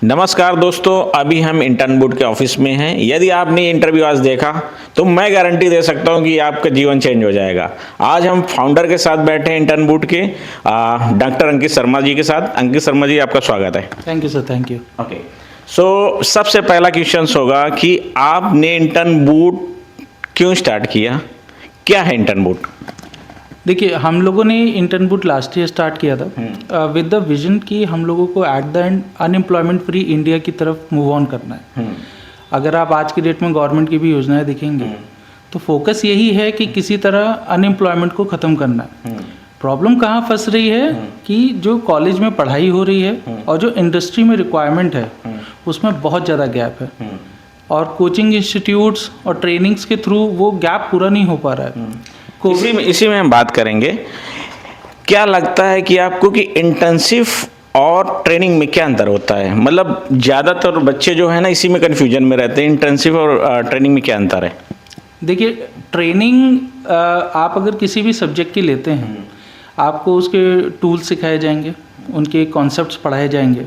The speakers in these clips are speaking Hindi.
नमस्कार दोस्तों, अभी हम इंटर्न बूट के ऑफिस में हैं। यदि आपने इंटरव्यू आज देखा तो मैं गारंटी दे सकता हूं कि आपका जीवन चेंज हो जाएगा। आज हम फाउंडर के साथ बैठे हैं इंटर्न बूट के डॉक्टर अंकित शर्मा जी के साथ। अंकित शर्मा जी, आपका स्वागत है। Thank you sir, thank you. Okay, so सबसे पहला क्वेश्चन होगा कि आपने इंटर्न बूट क्यों स्टार्ट किया, क्या है इंटर्न बूट? देखिए, हम लोगों ने intern boot last year start किया था विद द विजन कि हम लोगों को at the end unemployment free India की तरफ मूव ऑन करना है। अगर आप आज की डेट में गवर्नमेंट की भी योजनाएं देखेंगे तो फोकस यही है कि किसी तरह अनएम्प्लॉयमेंट को ख़त्म करना है। प्रॉब्लम कहाँ फंस रही है कि जो कॉलेज में पढ़ाई हो रही है और जो इंडस्ट्री में रिक्वायरमेंट है उसमें बहुत ज़्यादा गैप है, और कोचिंग इंस्टीट्यूट्स और ट्रेनिंग्स के थ्रू वो गैप पूरा नहीं हो पा रहा है। इसी में हम बात करेंगे। क्या लगता है कि आपको कि इंटर्नशिप और ट्रेनिंग में क्या अंतर होता है? मतलब ज़्यादातर बच्चे जो है ना इसी में कन्फ्यूजन में रहते हैं, इंटर्नशिप और ट्रेनिंग में क्या अंतर है? देखिए, ट्रेनिंग आप अगर किसी भी सब्जेक्ट की लेते हैं, आपको उसके टूल्स सिखाए जाएंगे, उनके कॉन्सेप्ट्स पढ़ाए जाएंगे,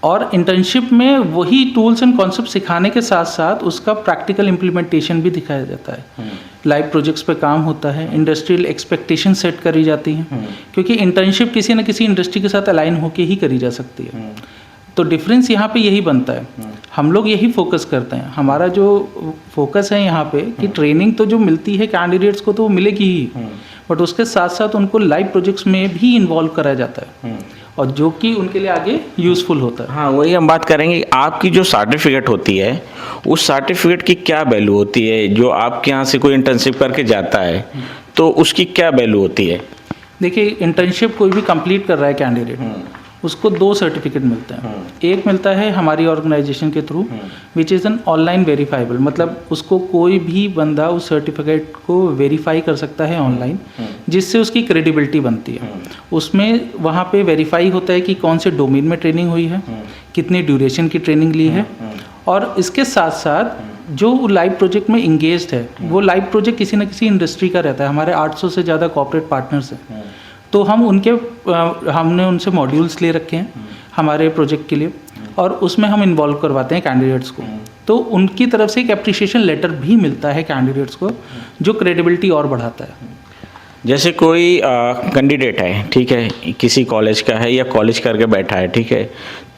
और इंटर्नशिप में वही टूल्स एंड कॉन्सेप्ट सिखाने के साथ साथ उसका प्रैक्टिकल इम्प्लीमेंटेशन भी दिखाया जाता है। लाइव प्रोजेक्ट्स पे काम होता है, इंडस्ट्रियल एक्सपेक्टेशन सेट करी जाती हैं, क्योंकि इंटर्नशिप किसी न किसी इंडस्ट्री के साथ अलाइन होके ही करी जा सकती है। तो डिफरेंस यहाँ पे यही बनता है। हम लोग यही फोकस करते हैं। हमारा जो फोकस है यहाँ पे कि ट्रेनिंग तो जो मिलती है कैंडिडेट्स को तो वो मिलेगी ही, बट उसके साथ साथ उनको लाइव प्रोजेक्ट्स में भी इन्वॉल्व कराया जाता है, और जो कि उनके लिए आगे यूज़फुल होता है। हाँ, वही हम बात करेंगे। आपकी जो सर्टिफिकेट होती है उस सर्टिफिकेट की क्या वैल्यू होती है? जो आपके यहाँ से कोई इंटर्नशिप करके जाता है तो उसकी क्या वैल्यू होती है? देखिए, इंटर्नशिप कोई भी कंप्लीट कर रहा है कैंडिडेट, उसको 2 सर्टिफिकेट मिलते हैं। एक मिलता है हमारी ऑर्गेनाइजेशन के through, which is an online verifiable, मतलब उसको कोई भी बंदा उस सर्टिफिकेट को वेरीफाई कर सकता है ऑनलाइन, जिससे उसकी क्रेडिबिलिटी बनती है। उसमें वहाँ पे वेरीफाई होता है कि कौन से डोमेन में ट्रेनिंग हुई है, कितनी ड्यूरेशन की ट्रेनिंग ली है, और इसके साथ साथ जो लाइव प्रोजेक्ट में इंगेज्ड है वो लाइव प्रोजेक्ट किसी न किसी इंडस्ट्री का रहता है। हमारे 800 से ज़्यादा कॉर्पोरेट पार्टनर्स हैं, तो हमने उनसे मॉड्यूल्स ले रखे हैं हमारे प्रोजेक्ट के लिए, और उसमें हम इन्वॉल्व करवाते हैं कैंडिडेट्स को। तो उनकी तरफ से एक एप्रिसिएशन लेटर भी मिलता है कैंडिडेट्स को, जो क्रेडिबिलिटी और बढ़ाता है। जैसे कोई कैंडिडेट है, ठीक है, किसी कॉलेज का है या कॉलेज करके बैठा है, ठीक है,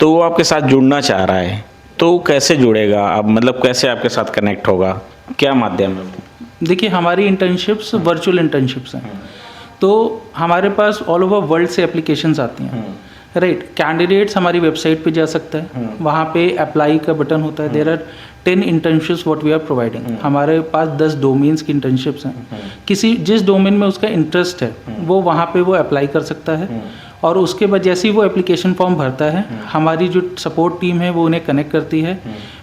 तो वो आपके साथ जुड़ना चाह रहा है, तो कैसे जुड़ेगा? आप मतलब कैसे आपके साथ कनेक्ट होगा, क्या माध्यम है? देखिए, हमारी इंटर्नशिप्स वर्चुअल इंटर्नशिप्स हैं, तो हमारे पास ऑल ओवर वर्ल्ड से एप्लीकेशंस आती हैं, राइट। कैंडिडेट्स हमारी वेबसाइट पे जा सकते हैं, वहाँ पे अप्लाई का बटन होता है। There are 10 internships what we are providing. हमारे पास 10 डोमेन्स की इंटर्नशिप्स हैं। जिस डोमेन में उसका इंटरेस्ट है वो वहाँ पे वो अप्लाई कर सकता है, और उसके बाद जैसे ही वो एप्लीकेशन फॉर्म भरता है, हमारी जो सपोर्ट टीम है वो उन्हें कनेक्ट करती है।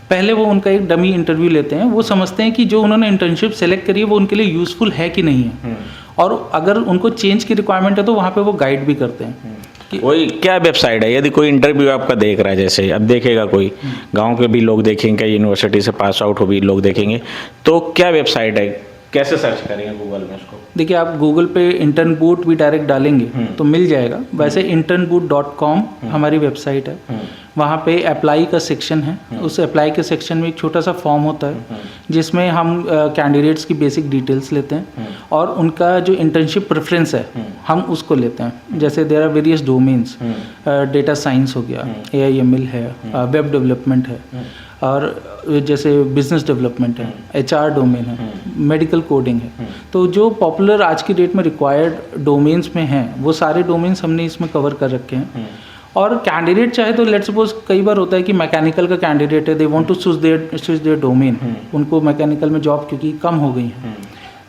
पहले वो उनका एक डमी इंटरव्यू लेते हैं, वो समझते हैं कि जो उन्होंने इंटर्नशिप सेलेक्ट करी है वो उनके लिए यूज़फुल है कि नहीं है, और अगर उनको चेंज की रिक्वायरमेंट है तो वहाँ पे वो गाइड भी करते हैं। वही क्या वेबसाइट है? यदि कोई इंटरव्यू आपका देख रहा है, जैसे अब देखेगा कोई, गांव के भी लोग देखेंगे, यूनिवर्सिटी से पास आउट हो भी लोग देखेंगे, तो क्या वेबसाइट है, कैसे सर्च करेंगे गूगल में उसको? देखिए, आप गूगल पे इंटर्न बूट भी डायरेक्ट डालेंगे तो मिल जाएगा। वैसे internboot.com हमारी वेबसाइट है, वहाँ पे अप्लाई का सेक्शन है। उस अप्लाई के सेक्शन में एक छोटा सा फॉर्म होता है जिसमें हम कैंडिडेट्स की बेसिक डिटेल्स लेते हैं, और उनका जो इंटर्नशिप प्रेफरेंस है हम उसको लेते हैं। जैसे there are various domains, data science हो गया, AIML है, वेब डेवलपमेंट है, और जैसे बिजनेस डेवलपमेंट है, HR डोमेन है, मेडिकल कोडिंग है। तो जो पॉपुलर आज की डेट में रिक्वायर्ड डोमेन्स में हैं वो सारे डोमेन्स हमने इसमें कवर कर रखे हैं। और कैंडिडेट चाहे तो लेट्स सपोज कई बार होता है कि मैकेनिकल का कैंडिडेट है, they want to switch their domain, उनको मैकेनिकल में जॉब क्योंकि कम हो गई है,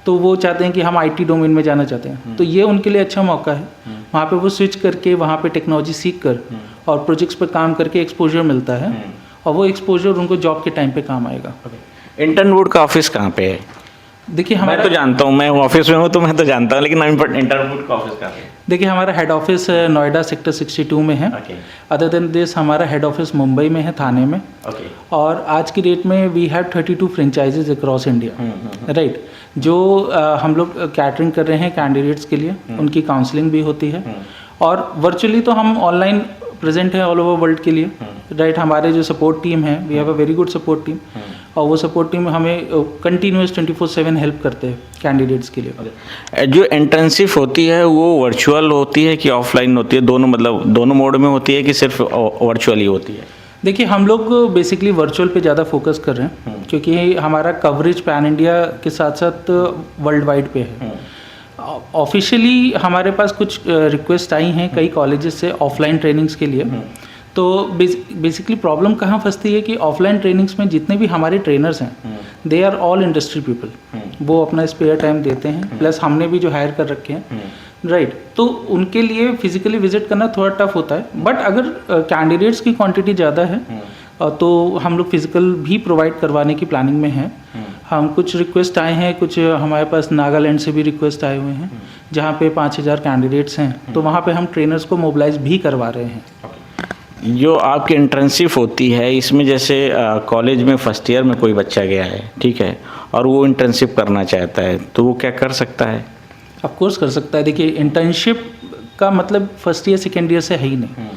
तो वो चाहते हैं कि हम IT डोमेन में जाना चाहते हैं, तो ये उनके लिए अच्छा मौका है। वहाँ पे वो स्विच करके वहाँ पे टेक्नोलॉजी सीख कर और प्रोजेक्ट्स पे काम करके एक्सपोजर मिलता है, और वो एक्सपोजर उनको जॉब के टाइम पे काम आएगा। इंटर्न बूट का ऑफिस कहाँ पे है? देखिए, मैं तो जानता हूँ, मैं ऑफिस में हूँ तो मैं तो जानता हूँ, लेकिन इंटर्न बूट का ऑफिस कहाँ पे है? देखिए, हमारा हेड ऑफिस नोएडा सेक्टर 62 में है। अदर देन दिस हमारा हेड ऑफिस मुंबई में है, थाने में। और आज की डेट में we have 32 franchisees across India, right. जो हम लोग कैटरिंग कर रहे हैं कैंडिडेट्स के लिए, उनकी काउंसलिंग भी होती है, और वर्चुअली तो हम ऑनलाइन प्रेजेंट है ऑल ओवर वर्ल्ड के लिए, राइट। हमारे जो सपोर्ट टीम है, we have a very good support team, और वो सपोर्ट टीम हमें कंटिन्यूस 24/7 हेल्प करते हैं कैंडिडेट्स के लिए। जो इंटर्नशिप होती है वो वर्चुअल होती है कि ऑफलाइन होती है? दोनों, मतलब दोनों मोड में होती है कि सिर्फ वर्चुअली होती है? देखिए, हम लोग बेसिकली वर्चुअल पे ज़्यादा फोकस कर रहे हैं, क्योंकि हमारा कवरेज पैन इंडिया के साथ साथ वर्ल्ड वाइड पे है। ऑफिशियली हमारे पास कुछ रिक्वेस्ट आई हैं कई कॉलेजेस से ऑफलाइन ट्रेनिंग्स के लिए। तो बेसिकली प्रॉब्लम कहाँ फंसती है कि ऑफलाइन ट्रेनिंग्स में जितने भी हमारे ट्रेनर्स हैं, they are all industry people. वो अपना स्पेयर टाइम देते हैं, प्लस हमने भी जो हायर कर रखे हैं, राइट। तो उनके लिए फिजिकली विजिट करना थोड़ा टफ होता है। बट अगर कैंडिडेट्स की क्वांटिटी ज़्यादा है तो हम लोग फिजिकल भी प्रोवाइड करवाने की प्लानिंग में हैं। हम कुछ रिक्वेस्ट आए हैं, कुछ हमारे पास नागालैंड से भी रिक्वेस्ट आए हुए हैं, जहाँ पे 5,000 कैंडिडेट्स हैं, तो वहाँ पे हम ट्रेनर्स को मोबिलाइज भी करवा रहे हैं। जो आपकी इंटर्नशिप होती है इसमें, जैसे कॉलेज में फर्स्ट ईयर में कोई बच्चा गया है, ठीक है, और वो इंटर्नशिप करना चाहता है, तो वो क्या कर सकता है? ऑफ कोर्स कर सकता है। देखिए, इंटर्नशिप का मतलब फर्स्ट ईयर सेकेंड ईयर से है ही नहीं,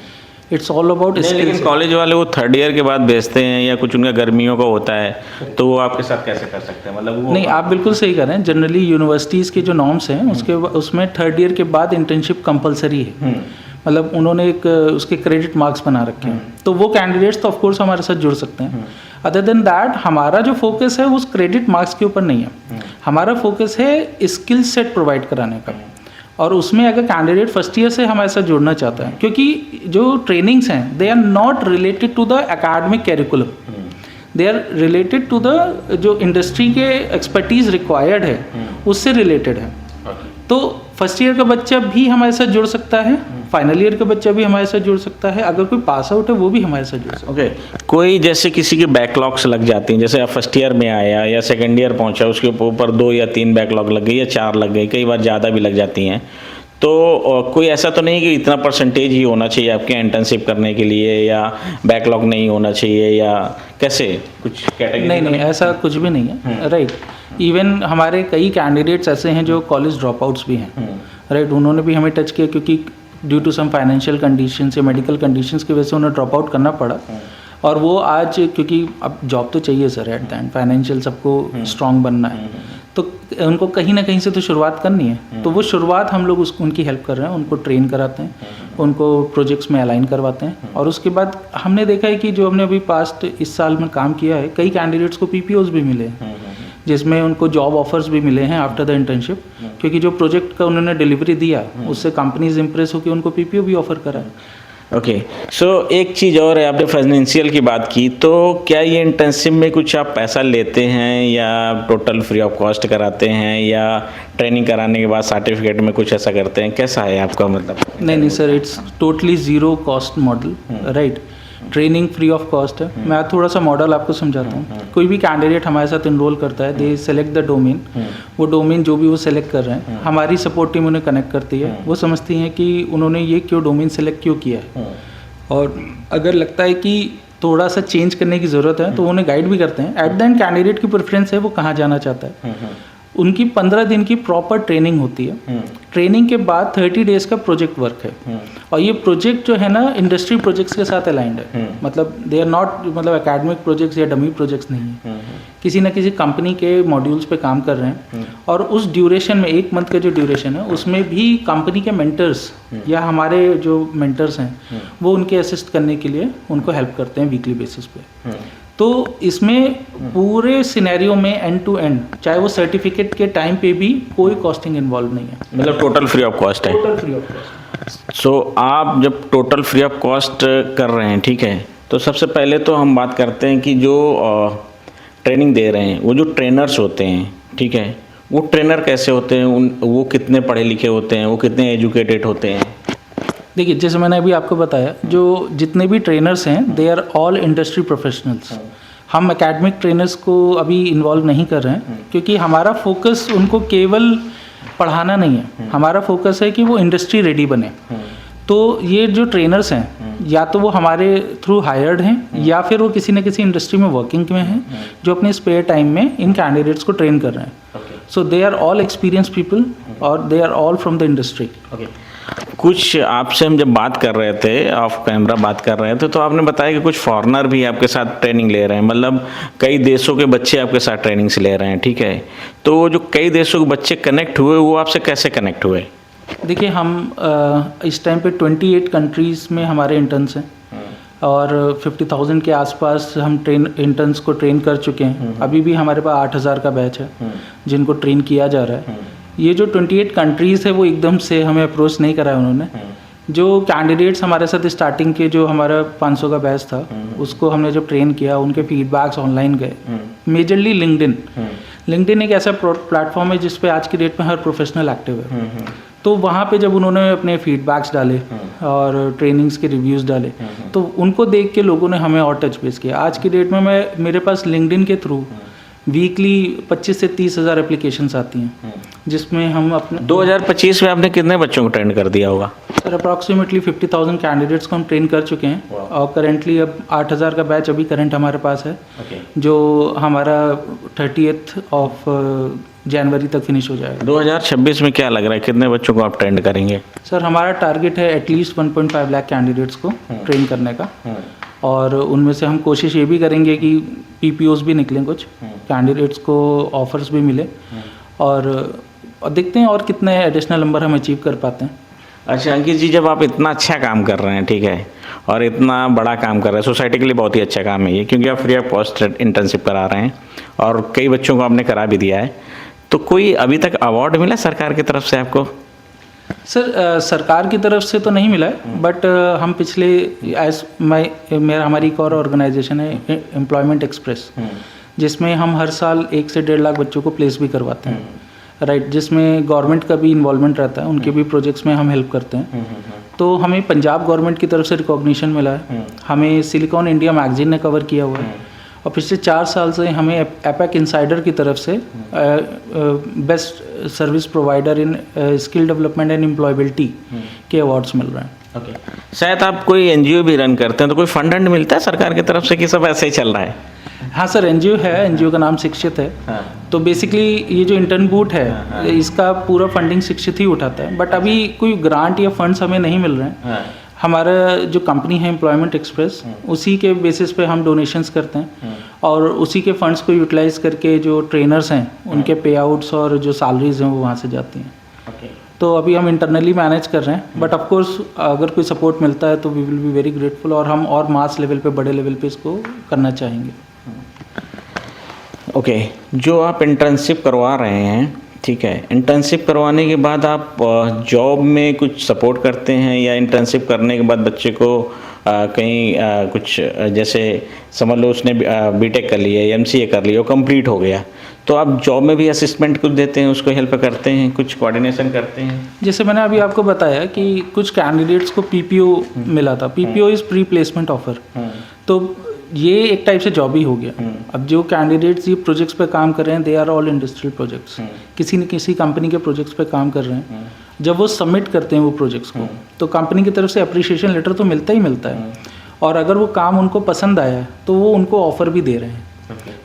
इट्स ऑल अबाउट स्किल्स। लेकिन कॉलेज वाले वो थर्ड ईयर के बाद भेजते हैं, या कुछ उनका गर्मियों का होता है, तो वो आपके साथ कैसे कर सकते हैं? मतलब वो नहीं, आप बिल्कुल सही कर रहे हैं। जनरली यूनिवर्सिटीज़ के जो नॉर्म्स हैं उसमें थर्ड ईयर के बाद इंटर्नशिप कंपलसरी है। मतलब उन्होंने एक उसके क्रेडिट मार्क्स बना रखे हैं, तो वो कैंडिडेट्स तो ऑफ कोर्स हमारे साथ जुड़ सकते हैं। अदर देन दैट, हमारा जो फोकस है उस क्रेडिट मार्क्स के ऊपर नहीं है। हमारा फोकस है स्किल सेट प्रोवाइड कराने का, और उसमें अगर कैंडिडेट फर्स्ट ईयर से हमारे साथ जुड़ना चाहता है, क्योंकि जो ट्रेनिंग्स हैं they are not related to the academic curriculum, they are related to the जो इंडस्ट्री के एक्सपर्टीज रिक्वायर्ड है उससे रिलेटेड है। तो फर्स्ट ईयर का बच्चा भी हमारे साथ जुड़ सकता है, फाइनल ईयर का बच्चा भी हमारे साथ जुड़ सकता है, अगर कोई पास आउट है वो भी हमारे साथ जुड़ सकता है। ओके। कोई जैसे किसी के बैकलॉग्स लग जाती हैं, जैसे आप फर्स्ट ईयर में आया या सेकंड ईयर पहुंचा, उसके ऊपर 2 या 3 बैकलॉग लग गई या 4 लग गई, कई बार ज़्यादा भी लग जाती हैं, तो कोई ऐसा तो नहीं कि इतना परसेंटेज ही होना चाहिए आपके इंटर्नशिप करने के लिए, या बैकलॉग नहीं होना चाहिए, या कैसे कुछ कैटेगरी? नहीं, ऐसा कुछ भी नहीं है, राइट। इवन हमारे कई कैंडिडेट्स ऐसे हैं जो कॉलेज ड्रॉप आउट्स भी हैं, राइट। उन्होंने भी हमें टच किया, क्योंकि due to some financial conditions या मेडिकल कंडीशंस की वजह से उन्हें ड्रॉप आउट करना पड़ा, और वो आज, क्योंकि अब जॉब तो चाहिए sir, at the end financial सबको स्ट्रांग बनना है, तो उनको कहीं ना कहीं से तो शुरुआत करनी है। तो वो शुरुआत हम लोग उनकी हेल्प कर रहे हैं, उनको ट्रेन कराते हैं, उनको प्रोजेक्ट्स में अलाइन करवाते हैं, और उसके बाद हमने देखा है कि जो हमने अभी पास्ट इस साल में काम किया है, कई कैंडिडेट्स को पीपीओज भी मिले हैं, जिसमें उनको जॉब ऑफर्स भी मिले हैं आफ्टर द इंटर्नशिप, क्योंकि जो प्रोजेक्ट का उन्होंने डिलीवरी दिया उससे कंपनीज इंप्रेस होकर उनको पीपीओ भी ऑफर करा है। ओके। सो एक चीज़ और है, आपने फाइनेंशियल की बात की, तो क्या ये इंटर्नशिप में कुछ आप पैसा लेते हैं, या टोटल फ्री ऑफ कॉस्ट कराते हैं, या ट्रेनिंग कराने के बाद सर्टिफिकेट में कुछ ऐसा करते हैं? कैसा है आपका मतलब? नहीं sir, it's totally zero cost model, right. Training free of cost है। मैं थोड़ा सा मॉडल आपको समझाता हूँ। कोई भी कैंडिडेट हमारे साथ इनरोल करता है, दे सेलेक्ट द डोमेन, वो डोमेन जो भी वो सेलेक्ट कर रहे हैं, हमारी सपोर्ट टीम उन्हें कनेक्ट करती है। वो समझती हैं कि उन्होंने ये क्यों डोमेन सेलेक्ट क्यों किया है, और अगर लगता है कि थोड़ा सा चेंज करने की ज़रूरत है तो उन्हें गाइड भी करते हैं। एट द एंड कैंडिडेट की प्रेफरेंस है वो कहाँ जाना चाहता है। उनकी 15 दिन की प्रॉपर ट्रेनिंग होती है। ट्रेनिंग के बाद 30 डेज का प्रोजेक्ट वर्क है, और ये प्रोजेक्ट जो है ना इंडस्ट्री प्रोजेक्ट्स के साथ अलाइंड है। मतलब दे आर नॉट, मतलब एकेडमिक प्रोजेक्ट्स या डमी प्रोजेक्ट्स नहीं है, किसी ना किसी कंपनी के मॉड्यूल्स पे काम कर रहे हैं, और उस ड्यूरेशन में 1 मंथ का जो ड्यूरेशन है उसमें भी कंपनी के मेंटर्स या हमारे जो मेंटर्स हैं वो उनके असिस्ट करने के लिए उनको हेल्प करते हैं वीकली बेसिस पे। तो इसमें पूरे सिनेरियो में एंड टू एंड, चाहे वो सर्टिफिकेट के टाइम पे भी कोई कॉस्टिंग इन्वॉल्व नहीं है, मतलब टोटल फ्री ऑफ कॉस्ट है। Total free of cost. So आप जब टोटल फ्री ऑफ कॉस्ट कर रहे हैं, ठीक है, तो सबसे पहले तो हम बात करते हैं कि जो ट्रेनिंग दे रहे हैं वो जो ट्रेनर्स होते हैं, ठीक है, वो ट्रेनर कैसे होते हैं, वो कितने पढ़े लिखे होते हैं, वो कितने एजुकेटेड होते हैं? देखिए, जैसे मैंने अभी आपको बताया, जो जितने भी ट्रेनर्स हैं they are all industry professionals. हम एकेडमिक ट्रेनर्स को अभी इन्वॉल्व नहीं कर रहे हैं, क्योंकि हमारा फोकस उनको केवल पढ़ाना नहीं है, हमारा फोकस है कि वो इंडस्ट्री रेडी बने। तो ये जो ट्रेनर्स हैं, या तो वो हमारे थ्रू हायर्ड हैं, या फिर वो किसी न किसी इंडस्ट्री में वर्किंग में हैं, जो अपने स्पेयर टाइम में इन कैंडिडेट्स को ट्रेन कर रहे हैं। So they are all experience people, और they are all from the industry. Okay. कुछ आपसे हम जब बात कर रहे थे, ऑफ कैमरा बात कर रहे थे, तो आपने बताया कि कुछ फॉरेनर भी आपके साथ ट्रेनिंग ले रहे हैं, मतलब कई देशों के बच्चे आपके साथ ट्रेनिंग से ले रहे हैं, ठीक है। तो वो जो कई देशों के बच्चे कनेक्ट हुए, वो आपसे कैसे कनेक्ट हुए? देखिए हम इस टाइम पे 28 कंट्रीज़ में हमारे इंटर्न्स हैं और 50,000 के आसपास हम इंटर्न्स को ट्रेन कर चुके हैं। अभी भी हमारे पास 8,000 का बैच है जिनको ट्रेन किया जा रहा है। ये जो 28 कंट्रीज़ है वो एकदम से हमें अप्रोच नहीं करा है उन्होंने। जो कैंडिडेट्स हमारे साथ स्टार्टिंग के जो हमारा 500 का बैच था उसको हमने जब ट्रेन किया, उनके फीडबैक्स ऑनलाइन गए। मेजरली लिंक्डइन एक ऐसा प्लेटफॉर्म है जिस पे आज की डेट में हर प्रोफेशनल एक्टिव है। तो वहाँ पे जब उन्होंने अपने फीडबैक्स डाले और ट्रेनिंग्स के रिव्यूज़ डाले तो उनको देख के लोगों ने हमें और टच बेस किया। आज की डेट में मेरे पास लिंक्डइन के थ्रू वीकली 25 से 30 हज़ार एप्लीकेशंस आती हैं जिसमें हम अपने 2025 में आपने कितने बच्चों को ट्रेन कर दिया होगा? सर अप्रॉक्सीमेटली 50,000 कैंडिडेट्स को हम ट्रेन कर चुके हैं और करेंटली अब 8,000 का बैच अभी करंट हमारे पास है जो हमारा 30th ऑफ जनवरी तक फिनिश हो जाएगा। 2026 में क्या लग रहा है, कितने बच्चों को आप ट्रेन करेंगे? सर हमारा टारगेट है एटलीस्ट 1.5 लाख कैंडिडेट्स को ट्रेन करने का और उनमें से हम कोशिश ये भी करेंगे कि PPOs भी निकलें, कुछ कैंडिडेट्स को ऑफर्स भी मिले और देखते हैं और कितने एडिशनल नंबर हम अचीव कर पाते हैं। अच्छा अंकित जी, जब आप इतना अच्छा काम कर रहे हैं, ठीक है, और इतना बड़ा काम कर रहे हैं, सोसाइटी के लिए बहुत ही अच्छा काम है ये, क्योंकि आप फ्री ऑफ कॉस्ट इंटर्नशिप करा रहे हैं और कई बच्चों को आपने करा भी दिया है। तो कोई अभी तक अवार्ड मिला सरकार की तरफ से आपको? सर सरकार की तरफ से तो नहीं मिला है बट हम पिछले हमारी एक और ऑर्गेनाइजेशन है एम्प्लॉयमेंट एक्सप्रेस जिसमें हम हर साल 1 से 1.5 लाख बच्चों को प्लेस भी करवाते हैं, राइट, जिसमें गवर्नमेंट का भी इन्वॉल्वमेंट रहता है, उनके भी प्रोजेक्ट्स में हम हेल्प करते हैं। तो हमें पंजाब गवर्नमेंट की तरफ से रिकॉग्निशन मिला है, हमें सिलिकॉन इंडिया मैगजीन ने कवर किया हुआ है और पिछले 4 साल से हमें एपेक इनसाइडर की तरफ से best service provider in skill development and employability के अवार्ड्स मिल रहे हैं। शायद आप कोई NGO भी रन करते हैं, तो कोई फंड मिलता है सरकार की तरफ से कि सब ऐसे ही चल रहा है? हाँ सर, NGO है, NGO का नाम शिक्षित है। तो बेसिकली ये जो इंटर्न बूट है इसका पूरा फंडिंग शिक्षित ही उठाता है, बट अभी कोई ग्रांट या फंड्स हमें नहीं मिल रहे हैं। हमारा जो कंपनी है एम्प्लॉयमेंट एक्सप्रेस, उसी के बेसिस पे हम डोनेशंस करते हैं और उसी के फंड्स को यूटिलाइज करके जो ट्रेनर्स हैं उनके पे आउट्स और जो सैलरीज हैं वो वहाँ से जाती हैं। तो अभी हम इंटरनली मैनेज कर रहे हैं, बट ऑफ कोर्स अगर कोई सपोर्ट मिलता है तो we will be very grateful और हम और मास लेवल पे, बड़े लेवल पे इसको करना चाहेंगे। ओके, जो आप इंटर्नशिप करवा रहे हैं, ठीक है, इंटर्नशिप करवाने के बाद आप जॉब में कुछ सपोर्ट करते हैं या इंटर्नशिप करने के बाद बच्चे को कहीं कुछ, जैसे समझ लो उसने BTech कर लिया या MCA कर लिया, वो कंप्लीट हो गया, तो आप जॉब में भी असिस्टेंट कुछ देते हैं, उसको हेल्प करते हैं, कुछ कोऑर्डिनेशन करते हैं? जैसे मैंने अभी आपको बताया कि कुछ कैंडिडेट्स को PPO मिला था, PPO is pre placement offer, तो ये एक टाइप से जॉब ही हो गया। अब जो कैंडिडेट्स ये प्रोजेक्ट्स पे काम कर रहे हैं, they are all industrial projects, किसी न किसी कंपनी के प्रोजेक्ट्स पे काम कर रहे हैं। जब वो सबमिट करते हैं वो प्रोजेक्ट्स को, तो कंपनी की तरफ से अप्रिशिएशन लेटर तो मिलता ही मिलता है और अगर वो काम उनको पसंद आया है तो वो उनको ऑफर भी दे रहे हैं।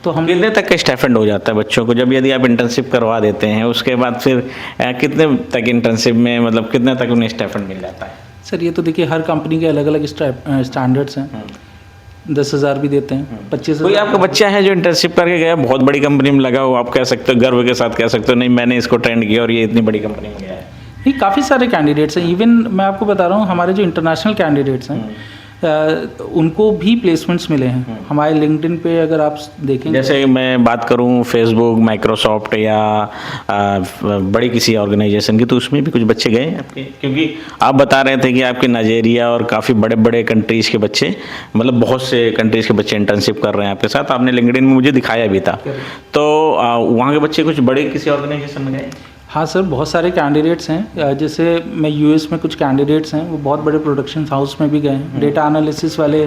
तो हम कितने तक का स्टाइपेंड हो जाता है बच्चों को, जब यदि आप इंटर्नशिप करवा देते हैं, उसके बाद फिर कितने तक इंटर्नशिप में, मतलब कितने तक उन्हें स्टाइपेंड मिल जाता है? सर ये तो देखिए हर कंपनी के अलग अलग स्टैंडर्ड्स हैं। 10,000 भी देते हैं, 25,000। कोई आपका बच्चा है जो इंटर्नशिप करके गया, बहुत बड़ी कंपनी में लगा हो, आप कह सकते हो, गर्व के साथ कह सकते हो, नहीं मैंने इसको ट्रेंड किया और ये इतनी बड़ी कंपनी में गया है? नहीं, काफ़ी सारे कैंडिडेट्स हैं। इवन मैं आपको बता रहा हूँ, हमारे जो इंटरनेशनल कैंडिडेट्स हैं उनको भी प्लेसमेंट्स मिले हैं हमारे लिंक्डइन पे। अगर आप देखेंगे, जैसे मैं बात करूं फेसबुक, माइक्रोसॉफ्ट या बड़ी किसी ऑर्गेनाइजेशन की, तो उसमें भी कुछ बच्चे गए हैं आपके? क्योंकि आप बता रहे थे कि आपके नाइजेरिया और काफ़ी बड़े बड़े कंट्रीज़ के बच्चे, मतलब बहुत से कंट्रीज़ के बच्चे इंटर्नशिप कर रहे हैं आपके साथ, आपने लिंक्डइन में मुझे दिखाया भी था। तो वहाँ के बच्चे कुछ बड़े किसी ऑर्गेनाइजेशन में गए? हाँ सर, बहुत सारे कैंडिडेट्स हैं। जैसे मैं US में कुछ कैंडिडेट्स हैं, वो बहुत बड़े प्रोडक्शन हाउस में भी गए हैं, डेटा एनालिसिस वाले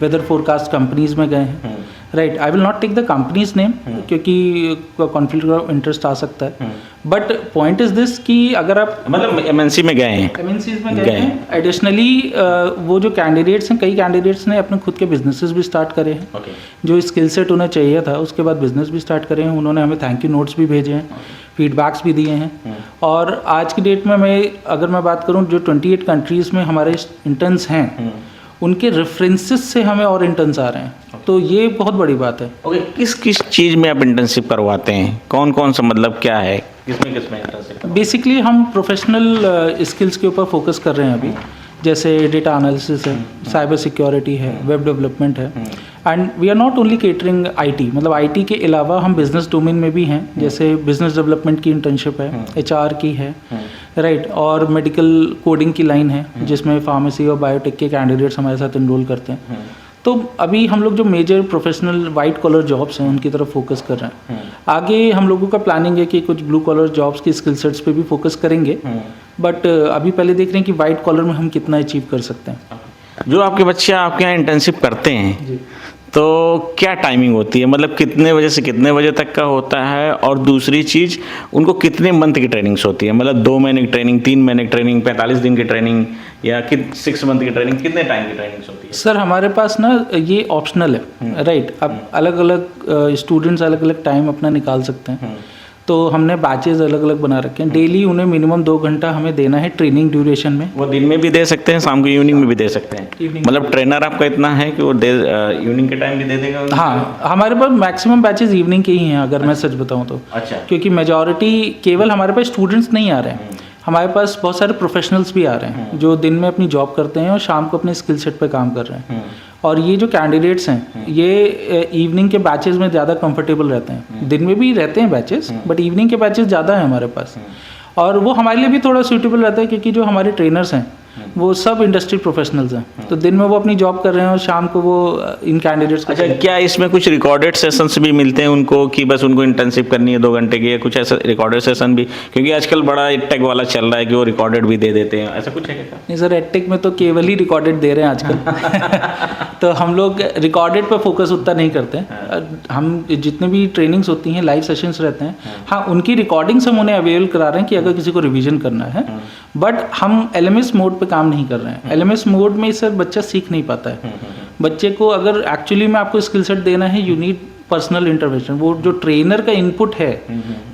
वेदर फोरकास्ट कंपनीज में गए हैं, right. I will not take the companies name क्योंकि कॉन्फ्लिक्ट ऑफ इंटरेस्ट आ सकता है, बट पॉइंट इज दिस कि अगर आप मतलब MNC में गए हैं, MNCs में गए हैं, एडिशनली वो जो कैंडिडेट्स हैं, कई कैंडिडेट्स ने अपने खुद के बिजनेसेस भी स्टार्ट करे हैं। जो स्किल सेट उन्हें चाहिए था उसके बाद बिजनेस भी स्टार्ट करे हैं, उन्होंने हमें थैंक यू नोट्स भी भेजे हैं। फीडबैक्स भी दिए हैं। और आज की डेट में मैं बात करूं, जो 28 कंट्रीज़ में हमारे इंटर्न्स हैं उनके रेफरेंसेस से हमें और इंटर्न्स आ रहे हैं, तो ये बहुत बड़ी बात है। ओके, किस किस चीज़ में आप इंटर्नशिप करवाते हैं, कौन कौन सा, मतलब क्या है, किसमें इंटर्नशिप? बेसिकली हम प्रोफेशनल स्किल्स के ऊपर फोकस कर रहे हैं अभी, जैसे डेटा एनालिसिस है, साइबर सिक्योरिटी है, वेब डेवलपमेंट है। And we are not only catering IT, मतलब आईटी के अलावा हम बिजनेस डोमेन में भी हैं, जैसे बिजनेस डेवलपमेंट की इंटर्नशिप है, एचआर की है, राइट, और मेडिकल कोडिंग की लाइन है जिसमें फार्मेसी और बायोटेक के कैंडिडेट्स हमारे साथ इनरोल करते हैं। तो अभी हम लोग जो major professional white collar jobs हैं उनकी तरफ फोकस कर रहे हैं। आगे हम लोगों का प्लानिंग है कि कुछ ब्लू कॉलर जॉब्स की स्किल सेट्स पे भी फोकस करेंगे, बट अभी पहले देख रहे हैं कि वाइट कॉलर में हम कितना अचीव कर सकते हैं। जो आपके बच्चे आपके यहाँ इंटर्नशिप करते हैं जी। तो क्या टाइमिंग होती है, मतलब कितने बजे से कितने बजे तक का होता है, और दूसरी चीज़ उनको कितने मंथ की ट्रेनिंग्स होती है, मतलब 2 महीने की ट्रेनिंग, 3 महीने की ट्रेनिंग, 45 दिन की ट्रेनिंग, या 6 मंथ की ट्रेनिंग, कितने टाइम की ट्रेनिंग्स होती है? सर हमारे पास ना ये ऑप्शनल है, राइट। अब अलग अलग स्टूडेंट्स अलग अलग टाइम अपना निकाल सकते हैं, तो हमने बैचेज अलग अलग बना रखे हैं। डेली उन्हें मिनिमम 2 घंटा हमें देना है ट्रेनिंग ड्यूरेशन में। वो दिन में भी दे सकते हैं, शाम को इवनिंग में भी दे सकते हैं, Evening मतलब ट्रेनर आपका इतना है कि वो इवनिंग के टाइम भी दे देगा? हाँ, हमारे पास मैक्सिमम बैचेज इवनिंग के ही हैं, अगर मैं सच बताऊँ तो। अच्छा। क्योंकि मेजॉरिटी केवल हमारे पास स्टूडेंट्स नहीं आ रहे हैं, हमारे पास बहुत सारे प्रोफेशनल्स भी आ रहे हैं जो दिन में अपनी जॉब करते हैं और शाम को अपने स्किल सेट पे काम कर रहे हैं। और ये जो कैंडिडेट्स हैं ये इवनिंग के बैचेस में ज़्यादा कंफर्टेबल रहते हैं। दिन में भी रहते हैं बैचेस, बट इवनिंग के बैचेस ज़्यादा हैं हमारे पास, और वो हमारे लिए भी थोड़ा सूटेबल रहता है क्योंकि जो हमारे ट्रेनर्स हैं वो सब इंडस्ट्री प्रोफेशनल्स हैं, तो दिन में वो अपनी जॉब कर रहे हैं और शाम को वो इन कैंडिडेट्स को। अच्छा, क्या इसमें कुछ रिकॉर्डेड सेशंस भी मिलते हैं उनको, कि बस उनको इंटर्नशिप करनी है 2 घंटे की, या कुछ ऐसा रिकॉर्डेड सेशन भी, क्योंकि आजकल बड़ा एडटेक वाला चल रहा है कि वो रिकॉर्डेड भी दे देते हैं, ऐसा कुछ है क्या? नहीं सर, एडटेक में तो केवल ही रिकॉर्डेड दे रहे हैं आजकल तो हम लोग रिकॉर्डेड पर फोकस उतना नहीं करते हैं। हम जितने भी ट्रेनिंग्स होती हैं, लाइव सेशंस रहते हैं, हाँ उनकी रिकॉर्डिंग्स हम उन्हें अवेल करा रहे हैं कि अगर किसी को रिवीजन करना है, बट हम एलएमएस मोड पे काम नहीं कर रहे हैं। एलएमएस मोड में सर बच्चा सीख नहीं पाता है। बच्चे को अगर एक्चुअली में आपको स्किल सेट देना है, यू नीड पर्सनल इंटरवेंशन। वो जो ट्रेनर का इनपुट है,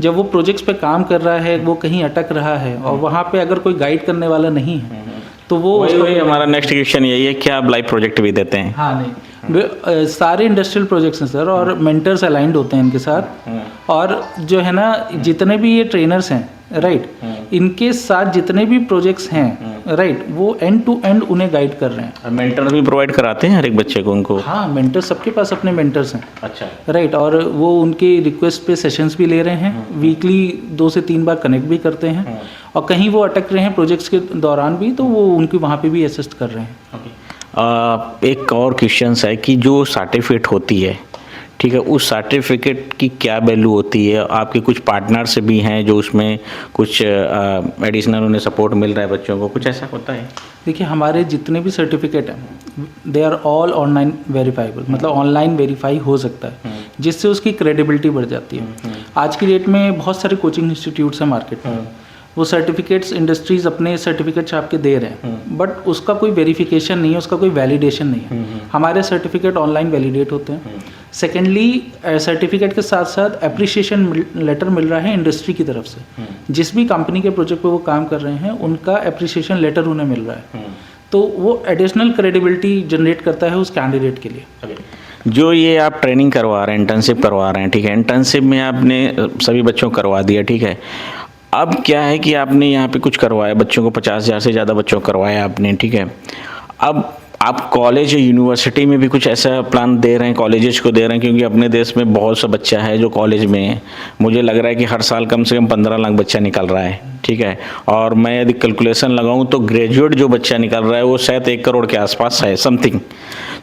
जब वो प्रोजेक्ट्स पे काम कर रहा है, वो कहीं अटक रहा है और वहाँ पे अगर कोई गाइड करने वाला नहीं है, तो वो वही हमारा नेक्स्ट क्वेश्चन यही है, क्या आप लाइव प्रोजेक्ट भी देते हैं? हाँ नहीं, सारे इंडस्ट्रियल प्रोजेक्ट्स हैं सर, और मेंटर्स अलाइंड होते हैं इनके साथ। और जो है ना, जितने भी ये ट्रेनर्स हैं, राइट, इनके साथ जितने भी प्रोजेक्ट्स हैं, राइट, वो एंड टू एंड उन्हें गाइड कर रहे हैं। मेंटर भी प्रोवाइड कराते हैं हर एक बच्चे को उनको? हाँ, मेंटर सबके पास अपने मेंटर्स हैं। अच्छा, राइट, और वो उनके रिक्वेस्ट पे सेशंस भी ले रहे हैं, वीकली 2 से 3 बार कनेक्ट भी करते हैं, और कहीं वो अटक रहे हैं प्रोजेक्ट्स के दौरान भी, तो वो उनकी वहाँ पे भी असिस्ट कर रहे हैं। एक और क्वेश्चन है कि जो सर्टिफिकेट होती है, ठीक है, उस सर्टिफिकेट की क्या वैल्यू होती है? आपके कुछ पार्टनर्स भी हैं जो उसमें कुछ एडिशनल उन्हें सपोर्ट मिल रहा है बच्चों को, कुछ ऐसा होता है? देखिए, हमारे जितने भी सर्टिफिकेट हैं they are all online verifiable, मतलब ऑनलाइन वेरीफाई हो सकता है, जिससे उसकी क्रेडिबिलिटी बढ़ जाती है। आज की डेट में बहुत सारे कोचिंग इंस्टीट्यूट्स हैं मार्केट में, वो सर्टिफिकेट्स इंडस्ट्रीज अपने सर्टिफिकेट छाप के दे रहे हैं, बट उसका कोई वेरिफिकेशन नहीं है, उसका कोई वैलिडेशन नहीं है। हमारे सर्टिफिकेट ऑनलाइन वैलिडेट होते हैं। सेकेंडली, सर्टिफिकेट के साथ साथ एप्रिसिएशन लेटर मिल रहा है इंडस्ट्री की तरफ से। जिस भी कंपनी के प्रोजेक्ट पे वो काम कर रहे हैं, उनका एप्रिसिएशन लेटर उन्हें मिल रहा है, तो वो एडिशनल क्रेडिबिलिटी जनरेट करता है उस कैंडिडेट के लिए। जो ये आप ट्रेनिंग करवा रहे हैं, इंटर्नशिप करवा रहे हैं, ठीक है, इंटर्नशिप में आपने सभी बच्चों को करवा दिया, ठीक है, अब क्या है कि आपने यहाँ पे कुछ करवाया बच्चों को, 50,000 से ज़्यादा बच्चों को करवाया आपने, ठीक है, अब आप कॉलेज या यूनिवर्सिटी में भी कुछ ऐसा प्लान दे रहे हैं, कॉलेजेस को दे रहे हैं, क्योंकि अपने देश में बहुत सा बच्चा है जो कॉलेज में है। मुझे लग रहा है कि हर साल कम से कम 15 लाख बच्चा निकल रहा है, ठीक है, और मैं यदि कैलकुलेशन लगाऊं तो ग्रेजुएट जो बच्चा निकल रहा है वो शायद 1 करोड़ के आसपास है समथिंग।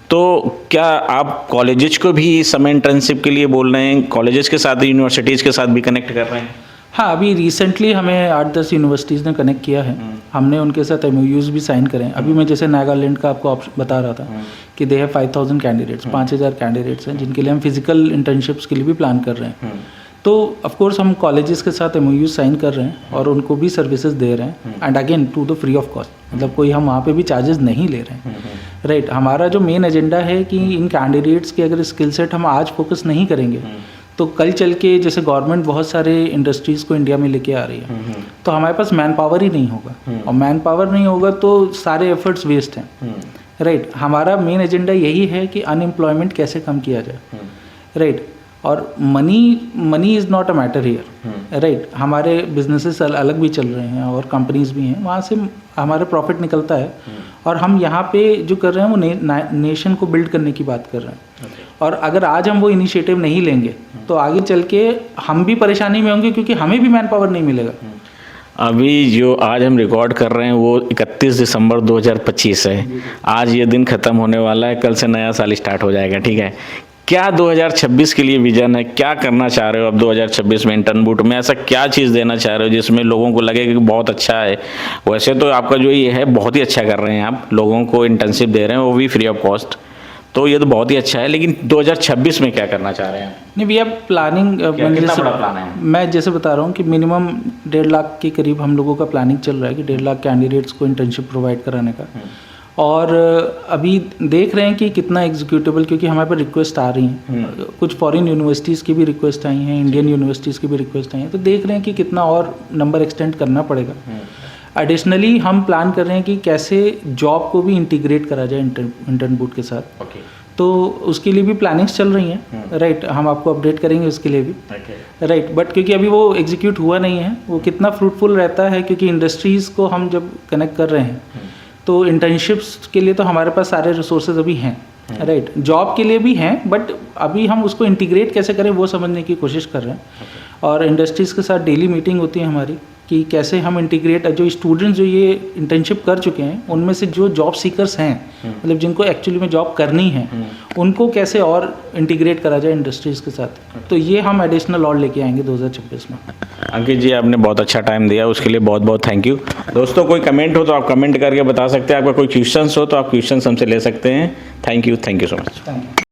तो क्या आप कॉलेजेस को भी इस समय इंटर्नशिप के लिए बोल रहे हैं, कॉलेजेस के साथ यूनिवर्सिटीज़ के साथ भी कनेक्ट कर रहे हैं? हाँ, अभी रिसेंटली हमें 8-10 यूनिवर्सिटीज़ ने कनेक्ट किया है, हमने उनके साथ MOUs भी साइन करे हैं। अभी मैं जैसे नागालैंड का आपको बता रहा था कि दे हैव 5,000 कैंडिडेट्स, 5,000 कैंडिडेट्स हैं जिनके लिए हम फिजिकल इंटर्नशिप्स के लिए भी प्लान कर रहे हैं। तो ऑफ कोर्स हम कॉलेजेस के साथ MOUs साइन कर रहे हैं और उनको भी सर्विसेज दे रहे हैं, and again to the free of cost, मतलब कोई हम वहाँ पे भी चार्जेस नहीं ले रहे हैं। राइट, हमारा जो मेन एजेंडा है कि इन कैंडिडेट्स के अगर स्किल सेट हम आज फोकस नहीं करेंगे तो कल चल के जैसे गवर्नमेंट बहुत सारे इंडस्ट्रीज़ को इंडिया में लेके आ रही है, तो हमारे पास मैन पावर ही नहीं होगा, और मैन पावर नहीं होगा तो सारे एफर्ट्स वेस्ट हैं, राइट। हमारा मेन एजेंडा यही है कि अनएम्प्लॉयमेंट कैसे कम किया जाए, राइट। और money is not a matter here, right. हमारे बिजनेसेस अलग भी चल रहे हैं और कंपनीज भी हैं, वहाँ से हमारा प्रॉफिट निकलता है, और हम यहाँ पे जो कर रहे हैं वो नेशन को बिल्ड करने की बात कर रहे हैं। और अगर आज हम वो इनिशिएटिव नहीं लेंगे तो आगे चल के हम भी परेशानी में होंगे, क्योंकि हमें भी मैन पावर नहीं मिलेगा। अभी जो आज हम रिकॉर्ड कर रहे हैं वो 31 दिसंबर 2025 है। आज ये दिन ख़त्म होने वाला है, कल से नया साल स्टार्ट हो जाएगा, ठीक है। क्या 2026 के लिए विजन है, क्या करना चाह रहे हो अब 2026 में इंटर्न बूट में? ऐसा क्या चीज़ देना चाह रहे हो जिसमें लोगों को लगे कि बहुत अच्छा है? वैसे तो आपका जो ये है बहुत ही अच्छा कर रहे हैं, आप लोगों को इंटर्नशिप दे रहे हैं, वो भी फ्री ऑफ कॉस्ट, तो ये तो बहुत ही अच्छा है। लेकिन 2026 में क्या करना चाह रहे हैं? नहीं भैया, प्लानिंग कितना बड़ा प्लान है? मैं जैसे बता रहा हूँ कि मिनिमम 1.5 लाख के करीब हम लोगों का प्लानिंग चल रहा है कि 1.5 लाख कैंडिडेट्स को इंटर्नशिप प्रोवाइड कराने का। और अभी देख रहे हैं कि कितना एग्जीक्यूटेबल, क्योंकि हमारे पर रिक्वेस्ट आ रही हैं, कुछ फॉरेन यूनिवर्सिटीज़ की भी रिक्वेस्ट आई हैं, इंडियन यूनिवर्सिटीज़ की भी रिक्वेस्ट आई हैं, तो देख रहे हैं कि कितना और नंबर एक्सटेंड करना पड़ेगा। एडिशनली हम प्लान कर रहे हैं कि कैसे जॉब को भी इंटीग्रेट करा जाए इंटर्न बूट के साथ। तो उसके लिए भी प्लानिंग्स चल रही हैं, राइट। हम आपको अपडेट करेंगे उसके लिए भी, राइट। बट क्योंकि अभी वो एग्जीक्यूट हुआ नहीं है, वो कितना फ्रूटफुल रहता है, क्योंकि इंडस्ट्रीज़ को हम जब कनेक्ट कर रहे हैं तो इंटर्नशिप्स के लिए तो हमारे पास सारे रिसोर्सेज अभी हैं, राइट। जॉब के लिए भी हैं, बट अभी हम उसको इंटीग्रेट कैसे करें वो समझने की कोशिश कर रहे हैं। और इंडस्ट्रीज़ के साथ डेली मीटिंग होती है हमारी कि कैसे हम इंटीग्रेट, जो स्टूडेंट्स जो ये इंटर्नशिप कर चुके हैं उनमें से जो जॉब सीकर्स हैं, मतलब जिनको एक्चुअली में जॉब करनी है, उनको कैसे और इंटीग्रेट करा जाए इंडस्ट्रीज़ के साथ। तो ये हम एडिशनल और लेके आएंगे 2026 में। अंकित जी, आपने बहुत अच्छा टाइम दिया, उसके लिए बहुत बहुत थैंक यू। दोस्तों, कोई कमेंट हो तो आप कमेंट करके बता सकते हैं, आपका कोई क्वेश्चंस हो तो आप क्वेश्चंस हमसे ले सकते हैं। Thank you so much. Thank you.